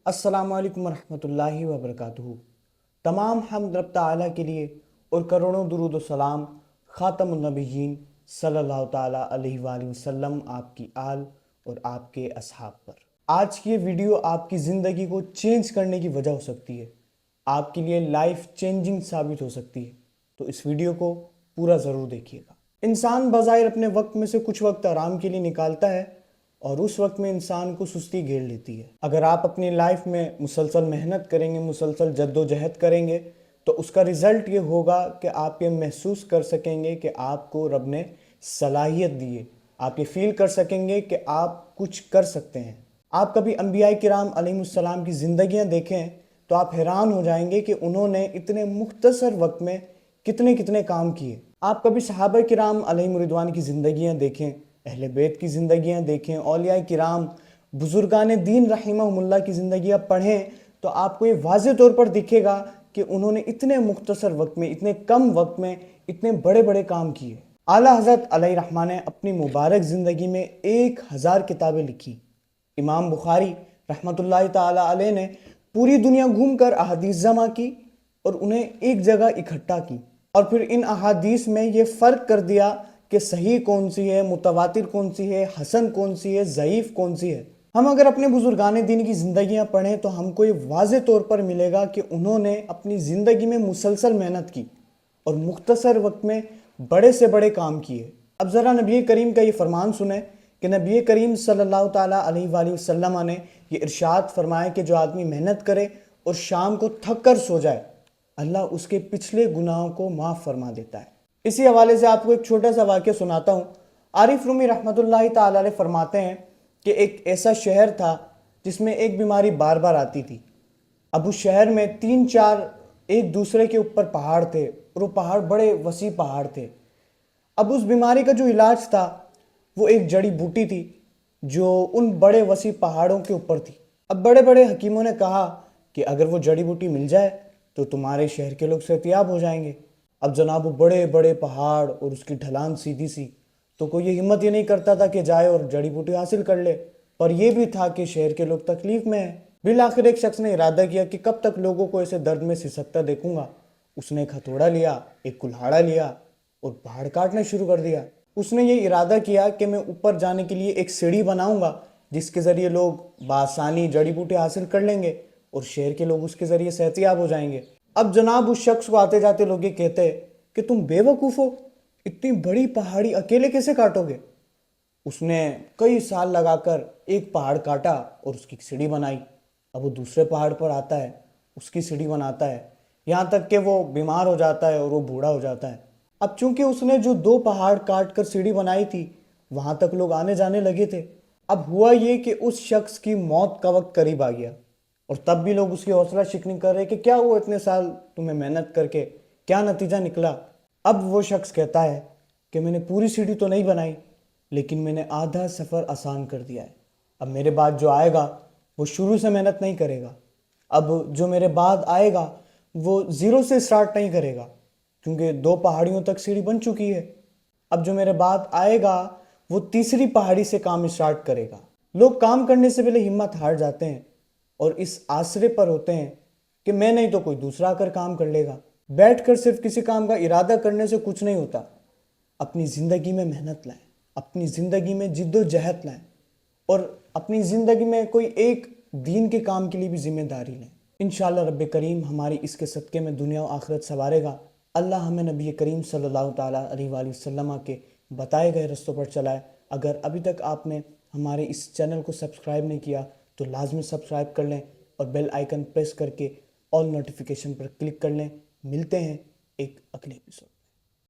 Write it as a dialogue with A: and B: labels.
A: السلام علیکم ورحمۃ اللہ وبرکاتہ۔ تمام حمد رب تعالیٰ کے لیے اور کروڑوں درود و سلام خاتم النبیین صلی اللہ تعالیٰ علیہ وآلہ وسلم آپ کی آل اور آپ کے اصحاب پر۔ آج کی یہ ویڈیو آپ کی زندگی کو چینج کرنے کی وجہ ہو سکتی ہے، آپ کے لیے لائف چینجنگ ثابت ہو سکتی ہے، تو اس ویڈیو کو پورا ضرور دیکھیے گا۔ انسان بظاہر اپنے وقت میں سے کچھ وقت آرام کے لیے نکالتا ہے اور اس وقت میں انسان کو سستی گھیر لیتی ہے۔ اگر آپ اپنی لائف میں مسلسل محنت کریں گے، مسلسل جد و جہد کریں گے، تو اس کا رزلٹ یہ ہوگا کہ آپ یہ محسوس کر سکیں گے کہ آپ کو رب نے صلاحیت دی ہے، آپ یہ فیل کر سکیں گے کہ آپ کچھ کر سکتے ہیں۔ آپ کبھی انبیاء کرام علیہ السلام کی زندگیاں دیکھیں تو آپ حیران ہو جائیں گے کہ انہوں نے اتنے مختصر وقت میں کتنے کام کیے۔ آپ کبھی صحابہ کرام علیہ رضوان کی زندگیاں دیکھیں، اہل بیت کی زندگیاں دیکھیں، اولیاء کرام، بزرگان دین رحمہم اللہ کی زندگیاں پڑھیں، تو آپ کو یہ واضح طور پر دکھے گا کہ انہوں نے اتنے مختصر وقت میں، اتنے کم وقت میں اتنے بڑے کام کیے۔ اعلیٰ حضرت علیہ رحمہ نے اپنی مبارک زندگی میں 1000 کتابیں لکھی۔ امام بخاری رحمۃ اللہ تعالیٰ علیہ نے پوری دنیا گھوم کر احادیث جمع کی اور انہیں ایک جگہ اکٹھا کی، اور پھر ان احادیث میں یہ فرق کر دیا کہ صحیح کون سی ہے، متواتر کون سی ہے، حسن کون سی ہے، ضعیف کون سی ہے۔ ہم اگر اپنے بزرگان دین کی زندگیاں پڑھیں تو ہم کو یہ واضح طور پر ملے گا کہ انہوں نے اپنی زندگی میں مسلسل محنت کی اور مختصر وقت میں بڑے سے بڑے کام کیے۔ اب ذرا نبی کریم کا یہ فرمان سنیں کہ نبی کریم صلی اللہ تعالیٰ علیہ وآلہ وسلم نے یہ ارشاد فرمایا کہ جو آدمی محنت کرے اور شام کو تھک کر سو جائے، اللہ اس کے پچھلے گناہوں کو معاف فرما دیتا ہے۔ اسی حوالے سے آپ کو ایک چھوٹا سا واقعہ سناتا ہوں۔ عارف رومی رحمۃ اللہ تعالیٰ علیہ فرماتے ہیں کہ ایک ایسا شہر تھا جس میں ایک بیماری بار بار آتی تھی۔ اب اس شہر میں 3-4 ایک دوسرے کے اوپر پہاڑ تھے، اور وہ پہاڑ بڑے وسیع پہاڑ تھے۔ اب اس بیماری کا جو علاج تھا وہ ایک جڑی بوٹی تھی جو ان بڑے وسیع پہاڑوں کے اوپر تھی۔ اب بڑے حکیموں نے کہا کہ اگر وہ جڑی بوٹی مل جائے تو تمہارے شہر کے لوگ صحتیاب ہو جائیں گے۔ اب جناب وہ بڑے پہاڑ اور اس کی ڈھلان سیدھی سی، تو کوئی یہ ہمت یہ نہیں کرتا تھا کہ جائے اور جڑی بوٹی حاصل کر لے، پر یہ بھی تھا کہ شہر کے لوگ تکلیف میں ہیں۔ بالآخر ایک شخص نے ارادہ کیا کہ کب تک لوگوں کو ایسے درد میں سسکتا دیکھوں گا۔ اس نے ایک ہتھوڑا لیا، ایک کلہاڑا لیا اور پہاڑ کاٹنا شروع کر دیا۔ اس نے یہ ارادہ کیا کہ میں اوپر جانے کے لیے ایک سیڑھی بناؤں گا جس کے ذریعے لوگ بآسانی جڑی بوٹی حاصل کر لیں گے اور شہر کے لوگ اس کے ذریعے صحتیاب ہو جائیں گے۔ اب جناب اس شخص کو آتے جاتے لوگ یہ کہتے کہ تم بے وقوف ہو، اتنی بڑی پہاڑی اکیلے کیسے کاٹو گے؟ اس نے کئی سال لگا کر ایک پہاڑ کاٹا اور اس کی سیڑھی بنائی۔ اب وہ دوسرے پہاڑ پر آتا ہے، اس کی سیڑھی بناتا ہے، یہاں تک کہ وہ بیمار ہو جاتا ہے اور وہ بوڑھا ہو جاتا ہے۔ اب چونکہ اس نے جو 2 پہاڑ کاٹ کر سیڑھی بنائی تھی، وہاں تک لوگ آنے جانے لگے تھے۔ اب ہوا یہ کہ اس شخص کی موت کا وقت قریب آ گیا، اور تب بھی لوگ اس کی حوصلہ شکنی کر رہے کہ کیا ہوا اتنے سال تمہیں محنت کر کے، کیا نتیجہ نکلا؟ اب وہ شخص کہتا ہے کہ میں نے پوری سیڑھی تو نہیں بنائی، لیکن میں نے آدھا سفر آسان کر دیا ہے۔ اب میرے بعد جو آئے گا وہ شروع سے محنت نہیں کرے گا، اب جو میرے بعد آئے گا وہ زیرو سے سٹارٹ نہیں کرے گا، کیونکہ 2 پہاڑیوں تک سیڑھی بن چکی ہے۔ اب جو میرے بعد آئے گا وہ تیسری پہاڑی سے کام سٹارٹ کرے گا۔ لوگ کام کرنے سے پہلے ہمت ہار جاتے ہیں اور اس آسرے پر ہوتے ہیں کہ میں نہیں تو کوئی دوسرا آ کر کام کر لے گا۔ بیٹھ کر صرف کسی کام کا ارادہ کرنے سے کچھ نہیں ہوتا۔ اپنی زندگی میں محنت لائیں، اپنی زندگی میں جد و جہد لائیں، اور اپنی زندگی میں کوئی ایک دین کے کام کے لیے بھی ذمہ داری لیں۔ انشاءاللہ رب کریم ہماری اس کے صدقے میں دنیا و آخرت سنوارے گا۔ اللہ ہمیں نبی کریم صلی اللہ تعالیٰ علیہ وآلہ وسلم کے بتائے گئے رستوں پر چلائے۔ اگر ابھی تک آپ نے ہمارے اس چینل کو سبسکرائب نہیں کیا تو لازمی سبسکرائب کر لیں اور بیل آئیکن پریس کر کے آل نوٹیفیکیشن پر کلک کر لیں۔ ملتے ہیں ایک اگلے ایپیسوڈ۔